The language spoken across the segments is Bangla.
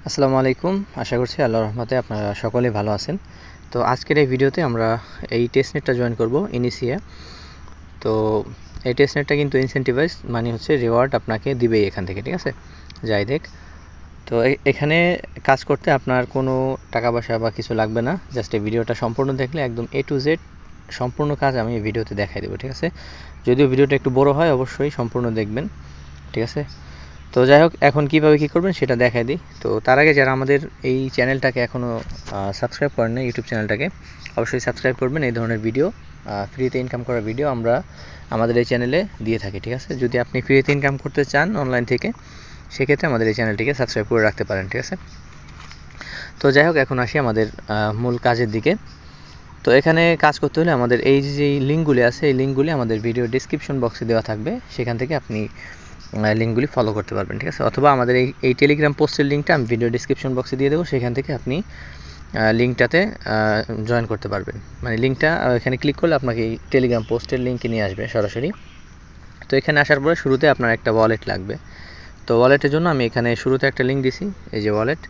আসসালামু আলাইকুম। আশা করছি আল্লাহর রহমতে আপনারা সকলেই ভালো আছেন। তো আজকের এই ভিডিওতে আমরা এই টেস্টনেটটা জয়েন করব ইনিসিয়া। তো এই টেস্টনেটটা কিন্তু ইনসেন্টিভাইজ মানে হচ্ছে রিওয়ার্ড আপনাকে দিবেই এখান থেকে, ঠিক আছে? যাই দেখ। তো এখানে কাজ করতে আপনার কোনো টাকা পয়সা বা কিছু লাগবে না। জাস্ট এই ভিডিওটা সম্পূর্ণ দেখলে একদম A to Z সম্পূর্ণ কাজ আমি এই ভিডিওতে দেখাই দেবো, ঠিক আছে? যদিও ভিডিওটা একটু বড় হয়, অবশ্যই সম্পূর্ণ দেখবেন, ঠিক আছে? তো যাই হোক, এখন কীভাবে কী করবেন সেটা দেখাই দিই। তো তার আগে যারা আমাদের এই চ্যানেলটাকে এখনও সাবস্ক্রাইব করেন না, ইউটিউব চ্যানেলটাকে অবশ্যই সাবস্ক্রাইব করবেন। এই ধরনের ভিডিও, ফ্রিতে ইনকাম করার ভিডিও আমরা আমাদের এই চ্যানেলে দিয়ে থাকি, ঠিক আছে? যদি আপনি ফ্রিতে ইনকাম করতে চান অনলাইন থেকে, সেক্ষেত্রে আমাদের এই চ্যানেলটিকে সাবস্ক্রাইব করে রাখতে পারেন, ঠিক আছে? তো যাই হোক, এখন আসি আমাদের মূল কাজের দিকে। তো এখানে কাজ করতে হলে আমাদের এই যে লিঙ্কগুলি আছে, এই লিঙ্কগুলি আমাদের ভিডিও ডিসক্রিপশন বক্সে দেওয়া থাকবে। সেখান থেকে আপনি লিঙ্কগুলি ফলো করতে পারবেন, ঠিক আছে? অথবা আমাদের এই টেলিগ্রাম পোস্টের লিঙ্কটা আমি ভিডিও ডিসক্রিপশন বক্সে দিয়ে দেবো। সেখান থেকে আপনি লিঙ্কটাতে জয়েন করতে পারবেন। মানে লিঙ্কটা এখানে ক্লিক করলে আপনাকে এই টেলিগ্রাম পোস্টের লিঙ্কে নিয়ে আসবে সরাসরি। তো এখানে আসার পরে শুরুতে আপনার একটা ওয়ালেট লাগবে। তো ওয়ালেটের জন্য আমি এখানে শুরুতে একটা লিঙ্ক দিছি, এই যে ওয়ালেট।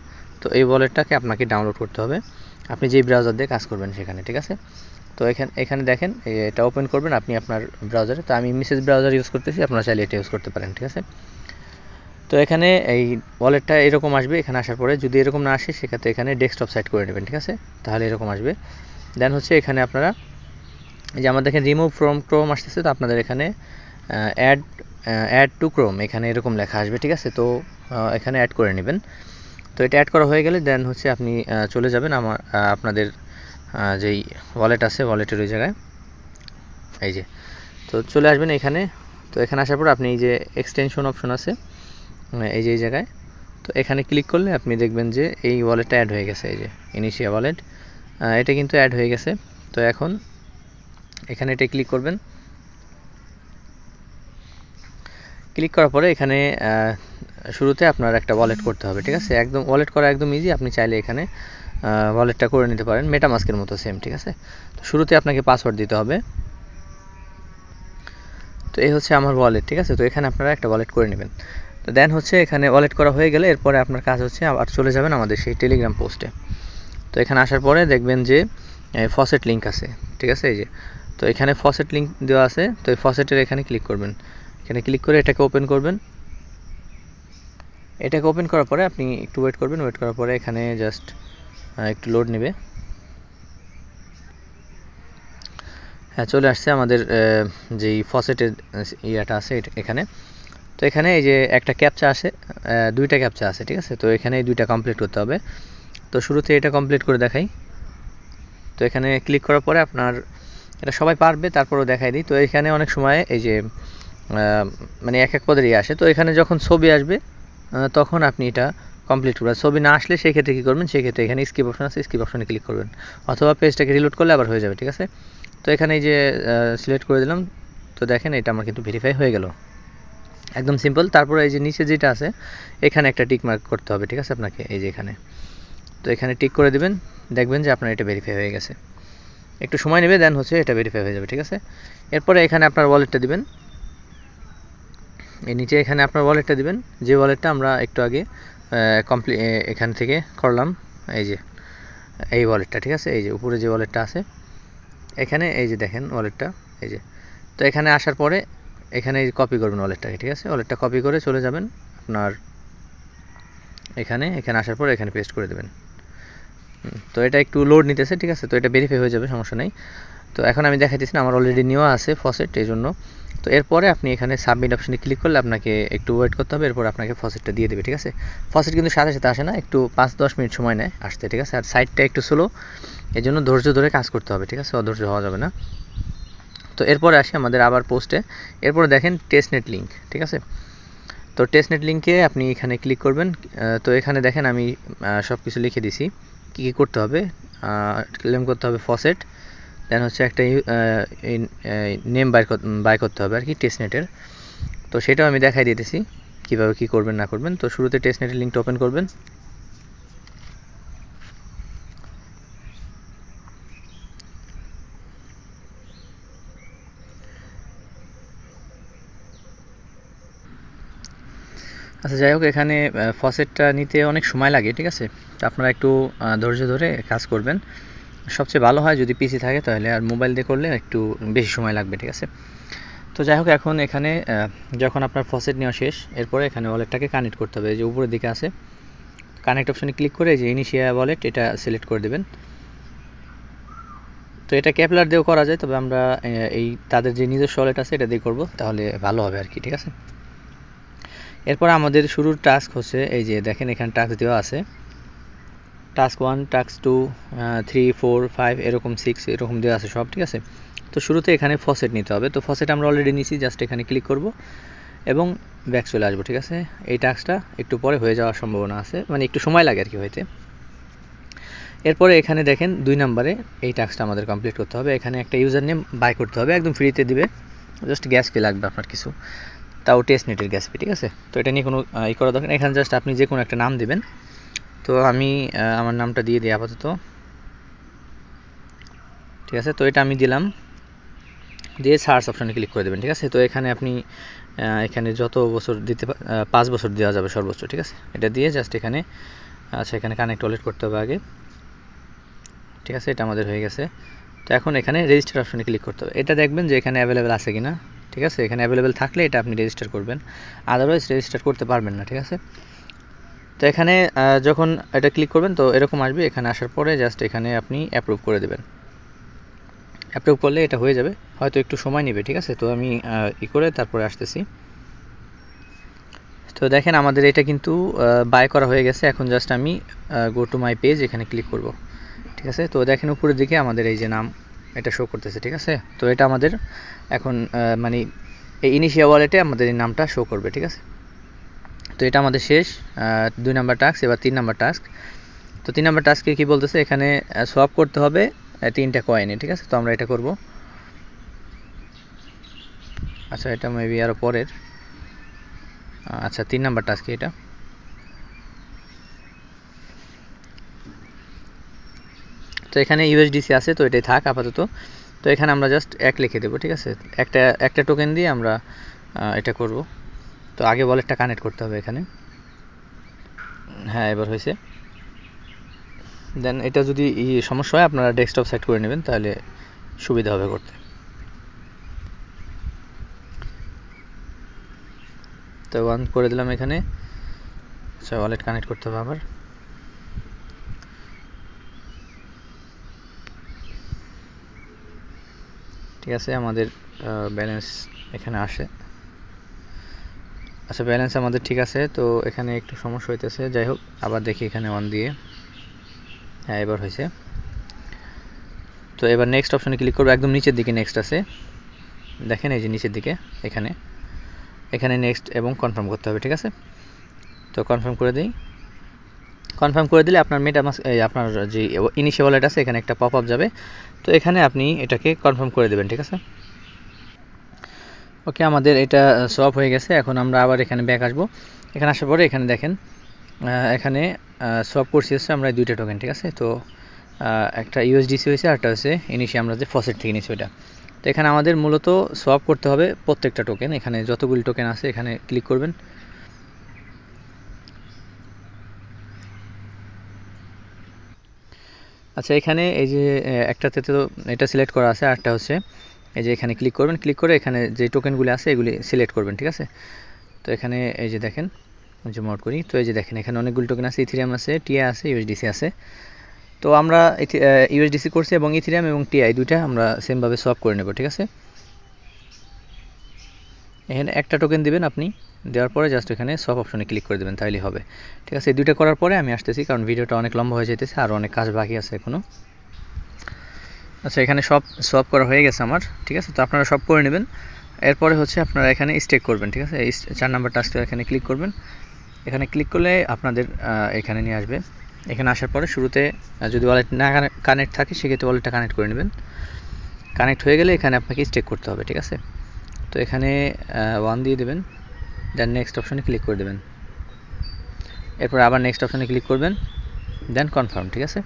তো এই ওয়ালেটটাকে আপনাকে ডাউনলোড করতে হবে আপনি যেই ব্রাউজার দিয়ে কাজ করবেন সেখানে, ঠিক আছে? তো এখানে দেখেন, এটা ওপেন করবেন আপনি আপনার ব্রাউজারে। তো আমি মেসেজ ব্রাউজার ইউজ করতেছি, আপনারা চাইলে এটা ইউজ করতে পারেন, ঠিক আছে? তো এখানে এই ওয়ালেটটা এরকম আসবে। এখানে আসার পরে যদি এরকম না আসে, সেক্ষেত্রে এখানে ডেস্কটপ সাইট করে নেবেন, ঠিক আছে? তাহলে এরকম আসবে। দেন হচ্ছে এখানে আপনারা এই যে আমাদের দেখেন রিমুভ ফ্রম ক্রোম আসতেছে। তো আপনাদের এখানে অ্যাড টু ক্রোম এখানে এরকম লেখা আসবে, ঠিক আছে? তো এখানে অ্যাড করে নেবেন। তো এটা অ্যাড করা হয়ে গেলে দেন হচ্ছে আপনি চলে যাবেন আপনাদের যেই ওয়ালেট আছে, ওয়ালেটের ওই জায়গায়, এই যে। তো চলে আসবেন এখানে। তো এখানে আসার পর আপনি এই যে এক্সটেনশন অপশন আছে, এই যে এই জায়গায়। তো এখানে ক্লিক করলে আপনি দেখবেন যে এই ওয়ালেটটা অ্যাড হয়ে গেছে, এই যে ইনিশিয়া ওয়ালেট। এটা কিন্তু অ্যাড হয়ে গেছে। তো এখন এখানে এটা ক্লিক করবেন। ক্লিক করার পরে এখানে শুরুতে আপনার একটা ওয়ালেট করতে হবে, ঠিক আছে? একদম ওয়ালেট করা একদম ইজি। আপনি চাইলে এখানে ওয়ালেটটা করে নিতে পারেন মেটামাস্কের মতো সেম, ঠিক আছে? তো শুরুতে আপনাকে পাসওয়ার্ড দিতে হবে। তো এই হচ্ছে আমার ওয়ালেট, ঠিক আছে? তো এখানে আপনারা একটা ওয়ালেট করে নেবেন। তো দেন হচ্ছে এখানে ওয়ালেট করা হয়ে গেলে এরপরে আপনার কাজ হচ্ছে আবার চলে যাবেন আমাদের সেই টেলিগ্রাম পোস্টে। তো এখানে আসার পরে দেখবেন যে ফসেট লিঙ্ক আছে, ঠিক আছে? এই যে, তো এখানে ফসেট লিঙ্ক দেওয়া আছে। তো এই ফসেটের এখানে ক্লিক করবেন। এখানে ক্লিক করে এটাকে ওপেন করবেন। এটাকে ওপেন করার পরে আপনি একটু ওয়েট করবেন। ওয়েট করার পরে এখানে জাস্ট একটু লোড নেবে। হ্যাঁ, চলে আসছে আমাদের যেই ফসেটের ইয়াটা আছে এখানে। তো এখানে এই যে একটা ক্যাপচা আছে, দুইটা ক্যাপচা আছে, ঠিক আছে? তো এখানে এই দুইটা কমপ্লিট করতে হবে। তো শুরুতে এটা কমপ্লিট করে দেখাই। তো এখানে ক্লিক করার পরে আপনার এটা সবাই পারবে, তারপরেও দেখাই দিই। তো এখানে অনেক সময় এই যে মানে এক পদের আসে। তো এখানে যখন ছবি আসবে তখন আপনি এটা কমপ্লিট করবেন। ছবি না আসলে সেক্ষেত্রে কী করবেন, সেক্ষেত্রে এখানে স্কিপ অপশন আছে, স্কিপ অপশনে ক্লিক করবেন। অথবা পেজটাকে রিলোড করলে আবার হয়ে যাবে, ঠিক আছে? তো এখানে এই যে সিলেক্ট করে দিলাম। তো দেখেন এটা আমার কিন্তু ভেরিফাই হয়ে গেল, একদম সিম্পল। তারপরে এই যে নিচে যেটা আছে এখানে একটা টিক মার্ক করতে হবে, ঠিক আছে? আপনাকে এই যে এখানে, তো এখানে টিক করে দিবেন। দেখবেন যে আপনার এটা ভেরিফাই হয়ে গেছে। একটু সময় নেবে, দেন হচ্ছে এটা ভেরিফাই হয়ে যাবে, ঠিক আছে? এরপরে এখানে আপনার ওয়ালেটটা দিবেন। এই নিচে এখানে আপনার ওয়ালেটটা দিবেন, যে ওয়ালেটটা আমরা একটু আগে এখান থেকে করলাম, এই যে এই ওয়ালেটটা, ঠিক আছে? এই যে উপরে যে ওয়ালেটটা আছে এখানে, এই যে দেখেন ওয়ালেটটা, এই যে। তো এখানে আসার পরে এখানে কপি করবেন ওয়ালেটটাকে, ঠিক আছে? ওয়ালেটটা কপি করে চলে যাবেন আপনার এখানে আসার পরে এখানে পেস্ট করে দেবেন। তো এটা একটু লোড নিতেছে, ঠিক আছে? তো এটা ভেরিফাই হয়ে যাবে, সমস্যা নেই। তো এখন আমি দেখাইতেছি না, আমার অলরেডি নেওয়া আছে ফসেট, এই জন্য। তো এরপরে আপনি এখানে সাবমিট অপশনে ক্লিক করলে আপনাকে একটু ওয়েট করতে হবে। এরপর আপনাকে ফসেটটা দিয়ে দেবে, ঠিক আছে? ফসেট কিন্তু সাথে সাথে আসে না, একটু 5-10 মিনিট সময় নেয় আসতে, ঠিক আছে? আর সাইটটা একটু স্লো, এই জন্য ধৈর্য ধরে কাজ করতে হবে, ঠিক আছে? অধৈর্য হওয়া যাবে না। তো এরপরে আসি আমাদের আবার পোস্টে। এরপরে দেখেন টেস্টনেট লিঙ্ক, ঠিক আছে? তো টেস্টনেট লিঙ্কে আপনি এখানে ক্লিক করবেন। তো এখানে দেখেন আমি সব কিছু লিখে দিছি কী কী করতে হবে। ক্লেম করতে হবে ফসেট, দেন হচ্ছে একটা নেম বাই করতে হবে আর কি টেস্টনেটের। তো সেটাও আমি দেখাই দিতেছি কীভাবে কী করবেন না করবেন। তো শুরুতে টেস্টনেটের লিঙ্কটা ওপেন করবেন। আচ্ছা যাই হোক, এখানে ফসেটটা নিতে অনেক সময় লাগে, ঠিক আছে। তো আপনারা একটু ধৈর্য ধরে কাজ করবেন। সবচেয়ে ভালো হয় যদি পিসি থাকে তাহলে, আর মোবাইল দিয়ে করলে একটু বেশি সময় লাগবে, ঠিক আছে। তো যাই হোক, এখন এখানে যখন আপনার ফসেট নেওয়া শেষ, এরপরে এখানে ওয়ালেটটাকে কানেক্ট করতে হবে। যে উপরের দিকে আছে কানেক্ট অপশনে ক্লিক করে যে ইনিশিয়া ওয়ালেট এটা সিলেক্ট করে দেবেন। তো এটা ক্যাপলার দিয়েও করা যায়, তবে আমরা এই তাদের যে নিজস্ব ওয়ালেট আছে এটা দিয়ে করব, তাহলে ভালো হবে আর কি, ঠিক আছে। এরপর আমাদের শুরুর টাস্ক হচ্ছে এই যে দেখেন এখানে টাস্ক দেওয়া আছে, টাস্ক 1, টাস্ক 2, 3, 4, 5 এরকম 6 এরকম দেওয়া আছে সব, ঠিক আছে। তো শুরুতে এখানে ফসেট নিতে হবে। তো ফসেট আমরা অলরেডি নিয়েছি, জাস্ট এখানে ক্লিক করব এবং ব্যাক চলে আসবো, ঠিক আছে। এই টাস্কটা একটু পরে হয়ে যাওয়ার সম্ভাবনা আছে, মানে একটু সময় লাগে আর কি হইতে। এরপরে এখানে দেখেন 2 নম্বরে এই টাস্কটা আমাদের কমপ্লিট করতে হবে। এখানে একটা ইউজার নেম বাই করতে হবে, একদম ফ্রিতে দিবে, জাস্ট গ্যাস ফি লাগবে আপনার কিছু, তাও টেস্টনেটের গ্যাস ফি, ঠিক আছে। তো এটা নিয়ে কোনো ই করা দরকার, এখানে জাস্ট আপনি যে কোনো একটা নাম দিবেন। তো আমি আমার নামটা দিয়ে দিই আপাতত, ঠিক আছে। তো এটা আমি দিলাম, দিয়ে সার্চ অপশনে ক্লিক করে দেবেন, ঠিক আছে। তো এখানে আপনি এখানে যত বছর দিতে 5 বছর দেওয়া যাবে সর্বোচ্চ, ঠিক আছে। এটা দিয়ে জাস্ট এখানে, আচ্ছা এখানে কানেক্ট ওয়ালেট করতে হবে আগে, ঠিক আছে। এটা আমাদের হয়ে গেছে। তো এখন এখানে রেজিস্টার অপশনে ক্লিক করতে হবে। এটা দেখবেন যে এখানে অ্যাভেলেবেল আছে কিনা, ঠিক আছে। এখানে অ্যাভেলেবেল থাকলে এটা আপনি রেজিস্টার করবেন, আদারওয়াইজ রেজিস্টার করতে পারবেন না, ঠিক আছে। তো এখানে যখন এটা ক্লিক করবেন তো এরকম আসবে। এখানে আসার পরে জাস্ট এখানে আপনি অ্যাপ্রুভ করে দেবেন। অ্যাপ্রুভ করলে এটা হয়ে যাবে, হয়তো একটু সময় নেবে, ঠিক আছে। তো আমি করে তারপরে আসতেছি। তো দেখেন আমাদের এটা কিন্তু বাই করা হয়ে গেছে। এখন জাস্ট আমি গো টু মাই পেজ এখানে ক্লিক করব, ঠিক আছে। তো দেখেন উপরের দিকে আমাদের এই যে নাম এটা শো করতেছে, ঠিক আছে। তো এটা আমাদের এখন মানে এই ইনিশিয়া ওয়ালেটে আমাদের এই নামটা শো করবে, ঠিক আছে। তো এটা আমাদের শেষ 2 নাম্বার টাস্ক। এবার 3 নাম্বার টাস্ক। তো 3 নাম্বার টাস্কে কি বলতেছে, এখানে সোয়াপ করতে হবে 3টা কয়েনে, ঠিক আছে। তো আমরা এটা করব। আচ্ছা এটা মেবি আরও পরের, আচ্ছা 3 নাম্বার টাস্কে এটা। তো এখানে ইউএসডিসি আছে, তো এটাই থাক আপাতত। তো এখানে আমরা জাস্ট 1 লিখে দেবো, ঠিক আছে। একটা টোকেন দিয়ে আমরা এটা করব। তো আগে ওয়ালেটটা কানেক্ট করতে হবে এখানে, হ্যাঁ এবার হয়েছে। দেন এটা যদি সমস্যা হয় আপনারা ডেস্কটপ সেট করে নেবেন, তাহলে সুবিধা হবে করতে। তো 1 করে দিলাম এখানে। আচ্ছা ওয়ালেট কানেক্ট করতে হবে আবার, ঠিক আছে। আমাদের ব্যালেন্স এখানে আসে, আচ্ছা ব্যালেন্স আমাদের ঠিক আছে। তো এখানে একটু সমস্যা হইতেছে, যাই হোক আবার দেখি এখানে 1 দিয়ে, হ্যাঁ এবার হয়েছে। তো এবার নেক্সট অপশনে ক্লিক করবো, একদম নিচের দিকে নেক্সট আছে, দেখেন এই যে নিচের দিকে এখানে নেক্সট এবং কনফার্ম করতে হবে, ঠিক আছে। তো কনফার্ম করে দিই। কনফার্ম করে দিলে আপনার মেটামাস্ক আপনার যে ইনিশিয়াল ওয়ালেট আছে এখানে একটা পপ আপ যাবে। তো এখানে আপনি এটাকে কনফার্ম করে দেবেন, ঠিক আছে। ওকে, আমাদের এটা সোয়াপ হয়ে গেছে। এখন আমরা আবার এখানে ব্যাক আসবো। এখানে আসার পরে এখানে দেখেন এখানে সোয়াপ করছি হচ্ছে আমরা 2টা টোকেন, ঠিক আছে। তো একটা ইউএসডিসি হয়েছে, আর একটা হচ্ছে ইনিশিয়া আমরা যে ফসেট থেকে নিয়েছি ওইটা। তো এখানে আমাদের মূলত সোয়াপ করতে হবে প্রত্যেকটা টোকেন। এখানে যতগুলি টোকেন আছে এখানে ক্লিক করবেন। আচ্ছা এখানে এই যে একটাতে তো এটা সিলেক্ট করা আছে, আরটা হচ্ছে এই যে এখানে ক্লিক করবেন। ক্লিক করে এখানে যে টোকেনগুলি আছে এগুলি সিলেক্ট করবেন, ঠিক আছে। তো এখানে এই যে দেখেন জুম আউট করি, তো এই যে দেখেন এখানে অনেকগুলো টোকেন আছে, ইথিরিয়াম আছে, টিআই আছে, ইউএসডিসি আছে। তো আমরা ইউএসডিসি করছি এবং ইথিরিয়াম এবং টিআই দুইটা আমরা সেমভাবে সোয়াপ করে নেব, ঠিক আছে। এখানে একটা টোকেন দিবেন আপনি, দেওয়ার পরে জাস্ট এখানে সোয়াপ অপশনে ক্লিক করে দেবেন, তাহলেই হবে, ঠিক আছে। এই দুইটা করার পরে আমি আসতেছি, কারণ ভিডিওটা অনেক লম্বা হয়ে যেতেছে আর অনেক কাজ বাকি আছে এখনও। আচ্ছা এখানে সব সোয়াপ করা হয়ে গেছে আমার, ঠিক আছে। তো আপনারা সব করে নেবেন। এরপরে হচ্ছে আপনারা এখানে স্টেক করবেন, ঠিক আছে। এই 4 নাম্বার টাস্কটা এখানে ক্লিক করবেন। এখানে ক্লিক করলে আপনাদের এখানে নিয়ে আসবে। এখানে আসার পরে শুরুতে যদি ওয়ালেট না কানেক্ট থাকে সেক্ষেত্রে ওয়ালেটটা কানেক্ট করে নেবেন। কানেক্ট হয়ে গেলে এখানে আপনাকে স্টেক করতে হবে, ঠিক আছে। তো এখানে 1 দিয়ে দেবেন, দেন নেক্সট অপশনে ক্লিক করে দেবেন। এরপর আবার নেক্সট অপশনে ক্লিক করবেন, দেন কনফার্ম, ঠিক আছে।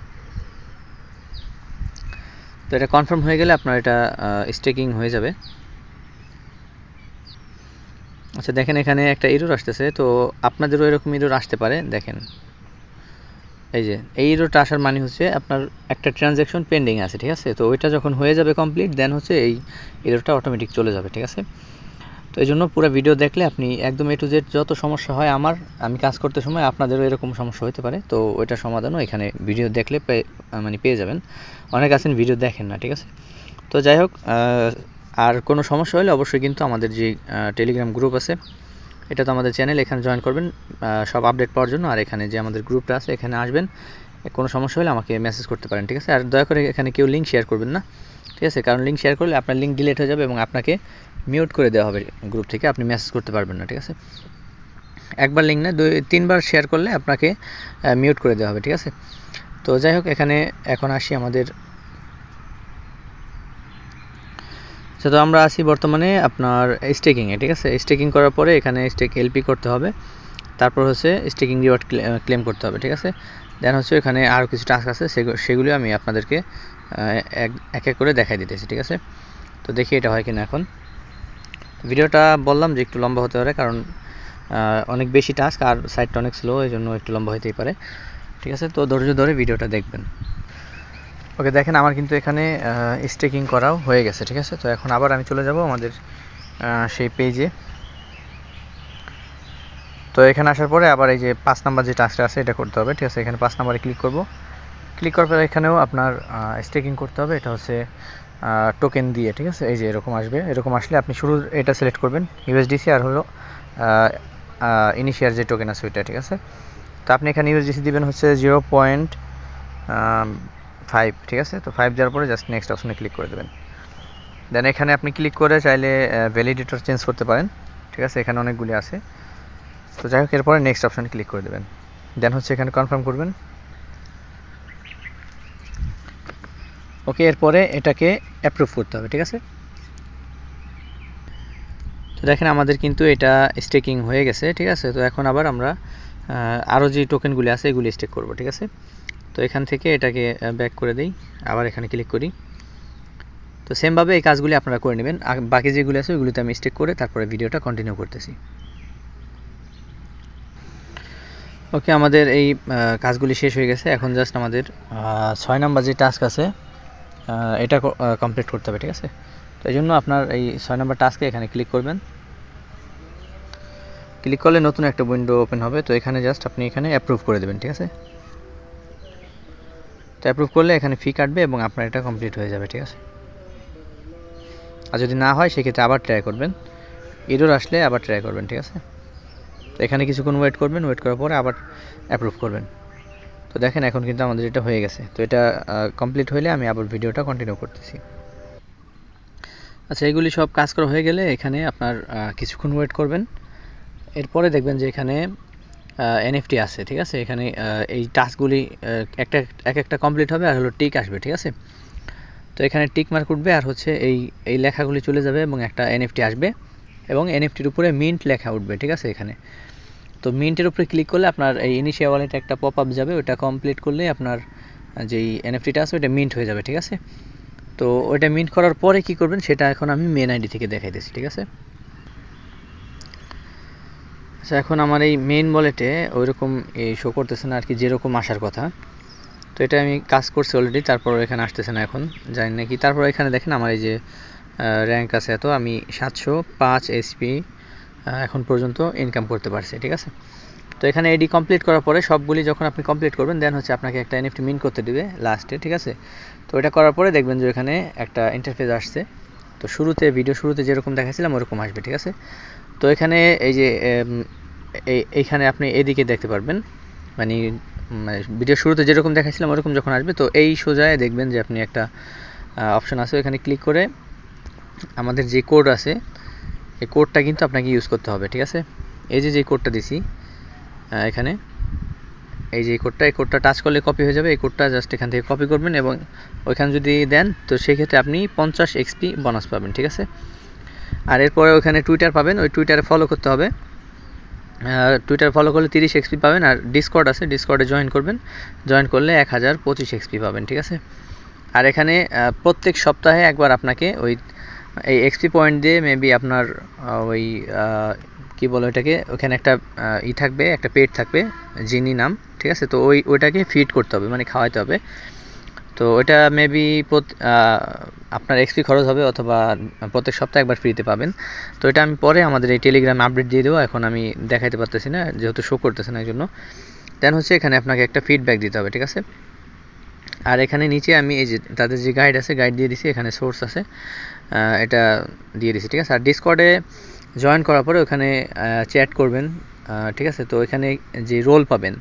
তো এটা কনফার্ম হয়ে গেলে আপনার এটা স্টেকিং হয়ে যাবে। আচ্ছা দেখেন এখানে একটা এরর আসতেছে, তো আপনাদেরও এরকম এরর আসতে পারে। দেখেন এই যে এই এররটা আসার মানে হচ্ছে আপনার একটা ট্রানজ্যাকশন পেন্ডিং আছে, ঠিক আছে। তো ওইটা যখন হয়ে যাবে কমপ্লিট, দেন হচ্ছে এই এররটা অটোমেটিক চলে যাবে, ঠিক আছে। তো এই জন্য পুরো ভিডিও দেখলে আপনি একদম A to Z যত সমস্যা হয় আমি কাজ করতে সময় আপনাদেরও এরকম সমস্যা হতে পারে, তো ওইটার সমাধানও এখানে ভিডিও দেখলে মানে পেয়ে যাবেন। অনেক আছেন ভিডিও দেখেন না, ঠিক আছে। তো যাই হোক, আর কোনো সমস্যা হলে অবশ্যই কিন্তু আমাদের যে টেলিগ্রাম গ্রুপ আছে, এটা তো আমাদের চ্যানেল, এখানে জয়েন করবেন সব আপডেট পাওয়ার জন্য। আর এখানে যে আমাদের গ্রুপটা আছে এখানে আসবেন, কোনো সমস্যা হলে আমাকে মেসেজ করতে পারেন, ঠিক আছে। আর দয়া করে এখানে কেউ লিঙ্ক শেয়ার করবেন না, ঠিক আছে, কারণ লিঙ্ক শেয়ার করলে আপনার লিঙ্ক ডিলিট হয়ে যাবে এবং আপনাকে মিউট করে দেওয়া হবে গ্রুপ থেকে, আপনি মেসেজ করতে পারবেন না, ঠিক আছে। একবার লিঙ্ক না 2-3বার শেয়ার করলে আপনাকে মিউট করে দেওয়া হবে, ঠিক আছে। তো যাই হোক, এখানে এখন আসি আমাদের, তো আমরা আছি বর্তমানে আপনার স্টেকিংয়ে, ঠিক আছে। স্টেকিং করার পরে এখানে স্টেক এলপি করতে হবে, তারপর হচ্ছে স্টেকিং রিওয়ার্ড ক্লেম করতে হবে, ঠিক আছে। দেন হচ্ছে এখানে আরও কিছু টাস্ক আছে, সেগুলি আমি আপনাদেরকে এক এক করে দেখাই দিতেছি, ঠিক আছে। তো দেখি এটা হয় কিনা। এখন ভিডিওটা বললাম যে একটু লম্বা হতে পারে, কারণ অনেক বেশি টাস্ক আর সাইটটা অনেক স্লো, এই জন্য একটু লম্বা হতেই পারে, ঠিক আছে। তো ধৈর্য ধরে ভিডিওটা দেখবেন। ওকে, দেখেন আমার কিন্তু এখানে স্টেকিং করাও হয়ে গেছে, ঠিক আছে। তো এখন আবার আমি চলে যাব আমাদের সেই পেজে। তো এখানে আসার পরে আবার এই যে 5 নাম্বার যে টাস্কটা আছে এটা করতে হবে, ঠিক আছে। এখানে 5 নাম্বারে ক্লিক করব। ক্লিক করার পরে এখানেও আপনার স্টেকিং করতে হবে, এটা হচ্ছে টোকেন দিয়ে, ঠিক আছে। এই যে এরকম আসবে, এরকম আসলে আপনি শুরু এটা সিলেক্ট করবেন ইউএসডিসি আর হলো ইনিশিয়াল যে টোকেন আছে ওইটা, ঠিক আছে। তো আপনি এখানে ইউএসডিসি দিবেন হচ্ছে 0.5, ঠিক আছে। তো 5 দেওয়ার পরে জাস্ট নেক্সট অপশনে ক্লিক করে দেবেন। দেন এখানে আপনি ক্লিক করে চাইলে ভ্যালিডেটর চেঞ্জ করতে পারেন, ঠিক আছে। এখানে অনেকগুলি আছে। তো যাই হোক, এরপরে নেক্সট অপশনে ক্লিক করে দেবেন। দেন হচ্ছে এখানে কনফার্ম করবেন। ওকে, এরপরে এটাকে অ্যাপ্রুভ করতে হবে, ঠিক আছে। তো দেখেন আমাদের কিন্তু এটা স্টেকিং হয়ে গেছে, ঠিক আছে। তো এখন আবার আমরা আরও যে টোকেনগুলি আছে এগুলি স্টেক করব, ঠিক আছে। তো এখান থেকে এটাকে ব্যাক করে দিই, আবার এখানে ক্লিক করি। তো সেমভাবে এই কাজগুলি আপনারা করে নেবেন। বাকি যেগুলি আছে ওইগুলিতে আমি স্টেক করে তারপরে ভিডিওটা কন্টিনিউ করতেছি। ওকে, আমাদের এই কাজগুলি শেষ হয়ে গেছে। এখন জাস্ট আমাদের 6 নাম্বার যে টাস্ক আছে এটা কমপ্লিট করতে হবে, ঠিক আছে। তো এই জন্য আপনার এই 6 নাম্বার টাস্কে এখানে ক্লিক করবেন। ক্লিক করলে নতুন একটা উইন্ডো ওপেন হবে। তো এখানে জাস্ট আপনি এখানে অ্যাপ্রুভ করে দেবেন, ঠিক আছে। তো অ্যাপ্রুভ করলে এখানে ফি কাটবে এবং আপনার এটা কমপ্লিট হয়ে যাবে, ঠিক আছে। আর যদি না হয় সেক্ষেত্রে আবার ট্রাই করবেন, এরর আসলে আবার ট্রাই করবেন, ঠিক আছে। তো এখানে কিছুক্ষণ ওয়েট করবেন, ওয়েট করার পরে আবার অ্যাপ্রুভ করবেন। তো দেখেন এখন কিন্তু আমাদের এটা হয়ে গেছে। তো এটা কমপ্লিট হলে আমি আবার ভিডিওটা কন্টিনিউ করতেছি। আচ্ছা, এগুলি সব কাজ করা হয়ে গেলে এখানে আপনার কিছুক্ষণ ওয়েট করবেন। এরপরে দেখবেন যে এখানে এনএফটি আছে, ঠিক আছে। এখানে এই টাস্কগুলি এক একটা কমপ্লিট হবে আর হলো টিক আসবে, ঠিক আছে। তো এখানে টিক মার্ক উঠবে আর হচ্ছে এই লেখাগুলি চলে যাবে এবং একটা এনএফটি আসবে এবং এনএফটির উপরে মিন্ট লেখা উঠবে, ঠিক আছে। এখানে তো মিন্টের উপরে ক্লিক করলে আপনার এই ইনিশিয়াল ওয়ালেটে একটা পপ আপ যাবে, ওটা কমপ্লিট করলে আপনার যেই এনএফটিটা আছে ওটা মিন্ট হয়ে যাবে, ঠিক আছে। তো ওইটা মিন্ট করার পরে কি করবেন সেটা এখন আমি মেন আইডি থেকে দেখাইতেছি, ঠিক আছে। আচ্ছা, এখন আমার এই মেইন ওয়ালেটে ওইরকম এই শো করতেছে না আর কি, যেরকম আসার কথা। তো এটা আমি কাজ করছি অলরেডি, তারপর এখানে আসতেছে না, এখন জানি না কি। তারপর এখানে দেখেন আমার এই যে র্যাঙ্ক আছে এত, আমি 705 এসপি এখন পর্যন্ত ইনকাম করতে পারছি, ঠিক আছে। তো এখানে এডি কমপ্লিট করার পরে সবগুলি যখন আপনি কমপ্লিট করবেন দেন হচ্ছে আপনাকে একটা এনএফটি মিন করতে দিবে লাস্টে, ঠিক আছে। তো এটা করার পরে দেখবেন যে এখানে একটা ইন্টারফেস আসছে। তো ভিডিও শুরুতে যেরকম দেখাচ্ছিলাম ওরকম আসবে, ঠিক আছে। তো এখানে এই যে এইখানে আপনি এদিকে দেখতে পারবেন, মানে ভিডিও শুরুতে যেরকম দেখাচ্ছিলাম ওরকম যখন আসবে, তো এই সোজায় দেখবেন যে আপনি একটা অপশন আছে, এখানে ক্লিক করে আমাদের যে কোড আছে এই কোডটা কিন্তু আপনাকে ইউজ করতে হবে, ঠিক আছে। এই যে কোডটা দিছি এখানে, এই যে এই কোডটা টাচ করলে কপি হয়ে যাবে। এই কোডটা জাস্ট এখান থেকে কপি করবেন এবং ওইখানে যদি দেন তো সেই ক্ষেত্রে আপনি 50 এক্সপি বোনাস পাবেন, ঠিক আছে। আর এরপরে ওইখানে টুইটার পাবেন, ওই টুইটারে ফলো করতে হবে। টুইটার ফলো করলে 30 এক্সপি পাবেন। আর ডিসকর্ড আছে, ডিসকর্ডে জয়েন করবেন, জয়েন করলে 1025 এক্সপি পাবেন, ঠিক আছে। আর এখানে প্রত্যেক সপ্তাহে একবার আপনাকে ওই এই এক্সপি পয়েন্ট দিয়ে মেবি আপনার ওই কি বলে ওটাকে, ওখানে একটা থাকবে, একটা পেট থাকবে জিনি নাম, ঠিক আছে। তো ওইটাকে ফিড করতে হবে, মানে খাওয়াইতে হবে। তো ওইটা মেবি আপনার এক্সপি খরচ হবে, অথবা প্রত্যেক সপ্তাহে একবার ফ্রিতে পাবেন। তো এটা আমি পরে আমাদের এই টেলিগ্রামে আপডেট দিয়ে দেবো, এখন আমি দেখাইতে পারতেছি না যেহেতু শো করতেছে না, এই জন্য। দেন হচ্ছে এখানে আপনাকে একটা ফিডব্যাক দিতে হবে, ঠিক আছে। আর এখানে নিচে আমি এই যে তাদের যে গাইড আছে, গাইড দিয়ে দিছি, এখানে সোর্স আছে, এটা দিয়ে দিছি, ঠিক আছে। আর ডিসকর্ডে জয়েন করার পরে ওখানে চ্যাট করবেন, ঠিক আছে। তো এখানে যে রোল পাবেন,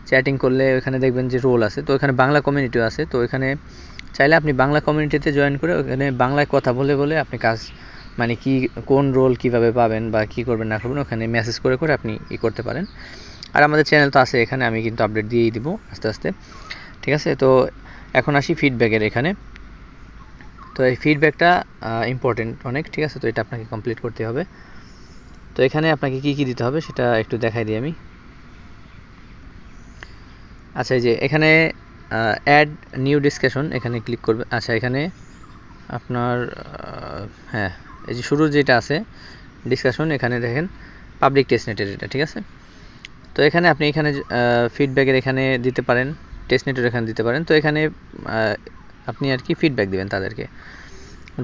চ্যাটিং করলে ওখানে দেখবেন যে রোল আছে, তো এখানে বাংলা কমিউনিটিও আছে। তো এখানে চাইলে আপনি বাংলা কমিউনিটিতে জয়েন করে ওখানে বাংলায় কথা বলে বলে আপনি কাজ, মানে কি কোন রোল কিভাবে পাবেন বা কি করবেন না করবেন, ওখানে মেসেজ করে করে আপনি করতে পারেন। আর আমাদের চ্যানেল তো আছে এখানে, আমি কিন্তু আপডেট দিয়েই দিব আস্তে আস্তে, ঠিক আছে। তো এখন আসি ফিডব্যাকের এখানে। তো এই ফিডব্যাকটা ইম্পর্টেন্ট অনেক, ঠিক আছে। তো এটা আপনাকে কমপ্লিট করতে হবে। তো এখানে আপনাকে কি কি দিতে হবে সেটা একটু দেখাই দিই আমি। আচ্ছা, এই যে এখানে অ্যাড নিউ ডিসকাশন, এখানে ক্লিক করবে। আচ্ছা, এখানে আপনার হ্যাঁ, এই যে শুরুর যেটা আছে ডিসকাশন, এখানে দেখেন পাবলিক টেস্টনেটের এটা, ঠিক আছে। তো এখানে আপনি এখানে ফিডব্যাকের এখানে দিতে পারেন, টেস্টনেটের এখানে দিতে পারেন। তো এখানে আপনি আর কি ফিডব্যাক দিবেন তাদেরকে,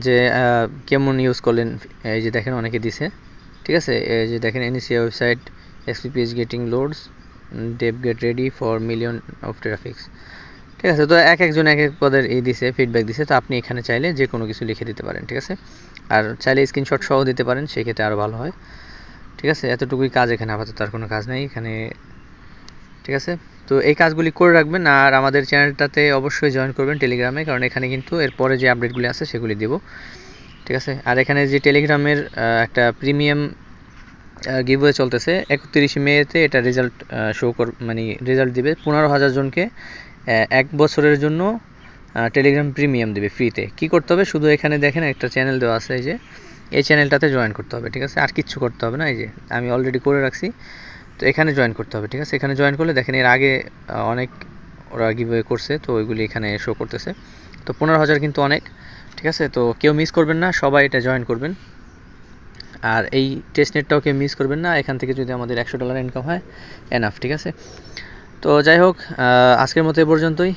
যে কেমন ইউজ করলেন। এই যে দেখেন অনেকে দিছে, ঠিক আছে। এই যে দেখেন এনএসিয়া ওয়েবসাইট এসপিপি is getting loads, dev get ready for million of traffics, ঠিক আছে। তো একজন এক এক পদের দিছে, ফিডব্যাক দিছে। তো আপনি এখানে চাইলে যে কোনো কিছু লিখে দিতে পারেন, ঠিক আছে। আর চাইলে স্ক্রিনশট সহ দিতে পারেন, সেক্ষেত্রে আরও ভালো হয়, ঠিক আছে। এতটুকুই কাজ এখানে, আপাতত আর কোনো কাজ নেই এখানে, ঠিক আছে। তো এই কাজগুলি করে রাখবেন। আর আমাদের চ্যানেলটাতে অবশ্যই জয়েন করবেন টেলিগ্রামে, কারণ এখানে কিন্তু এরপরে যে আপডেটগুলি আছে সেগুলি দেব, ঠিক আছে। আর এখানে যে টেলিগ্রামের একটা প্রিমিয়াম গিভওয়ে চলতেছে, 31 মেতে এটা রেজাল্ট মানে রেজাল্ট দিবে 15,000 জনকে 1 বছরের জন্য টেলিগ্রাম প্রিমিয়াম দেবে ফ্রিতে। কি করতে হবে, শুধু এখানে দেখেন একটা চ্যানেল দেওয়া আছে, এই যে এই চ্যানেলটাতে জয়েন করতে হবে, ঠিক আছে। আর কিচ্ছু করতে হবে না, এই যে আমি অলরেডি করে রাখছি। তো এখানে জয়েন করতে হবে, ঠিক আছে। এখানে জয়েন করলে দেখেন এর আগে অনেক ওরা গিভওয়ে করছে, তো ওইগুলি এখানে শো করতেছে। তো 15,000 কিন্তু অনেক, ঠিক আছে। তো কেউ মিস করবেন না, সবাই এটা জয়েন করবেন। আর এই টেস্টনেটটাও কেউ মিস করবেন না, এখান থেকে যদি আমাদের $100 ইনকাম হয় এনাফ, ঠিক আছে। তো যাই হোক, আজকের মতো এ পর্যন্তই।